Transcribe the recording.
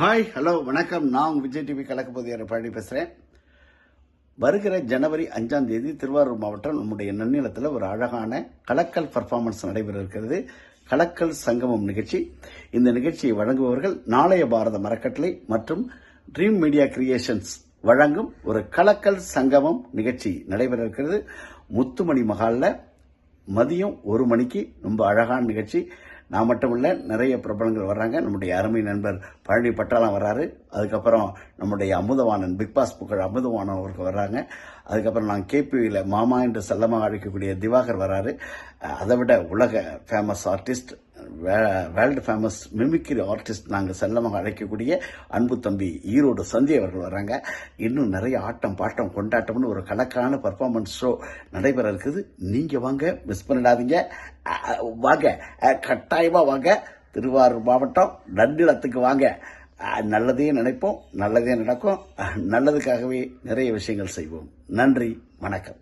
Hi hello வணக்கம். நான் Vijay TV கலக்கப்போதியார் Palani பேசுகிறேன். வருகிற ஜனவரி 5ஆம் தேதி திருவாரூர் மாவட்டம் நம்முடைய நன்னிலத்தில் ஒரு அழகான கலக்கல் பர்ஃபார்மன்ஸ் நடைபெற இருக்கிறது. கலக்கல் சங்கமம் நிகழ்ச்சி. இந்த நிகழ்ச்சியை வழங்குபவர்கள் நாளைய பாரத மரக்கட்டளை மற்றும் ட்ரீம் மீடியா கிரியேஷன்ஸ் வழங்கும் ஒரு கலக்கல் சங்கமம் நிகழ்ச்சி நடைபெற இருக்கிறது. முத்துமணி மகாலில் மதியம் 1 மணிக்கு ரொம்ப அழகான நிகழ்ச்சி. நான் மட்டும் இல்லை, நிறைய பிரபலங்கள் வர்றாங்க. நம்முடைய அருமை நண்பர் பழனி பட்டாளம் வர்றாரு. அதுக்கப்புறம் நம்முடைய அமுதவாணன், பிக் பாஸ் புகழ் அமுதவாணன் அவருக்கு வர்றாங்க. அதுக்கப்புறம் நான் கேபிவியில் மாமா என்று செல்லமாக அழைக்கக்கூடிய திவாகர் வர்றாரு. அதை விட உலக famous artist, world famous mimicry artist நாங்கள் செல்லமாக அழைக்கக்கூடிய அன்பு தம்பி ஈரோடு சந்தி அவர்கள் வர்றாங்க. இன்னும் நிறைய ஆட்டம் பாட்டம் கொண்டாட்டம்னு ஒரு கலக்கான பர்ஃபார்மன்ஸ் ஷோ நடைபெற இருக்குது. நீங்கள் வாங்க, மிஸ் பண்ணிடாதீங்க. வாங்க, கட்டாயமாக வாங்க. திருவாரூர் மாவட்டம் நன்னிலத்துக்கு வாங்க. நல்லதே நினைப்போம், நல்லதே நடக்கும். நல்லதுக்காகவே நிறைய விஷயங்கள் செய்வோம். நன்றி, வணக்கம்.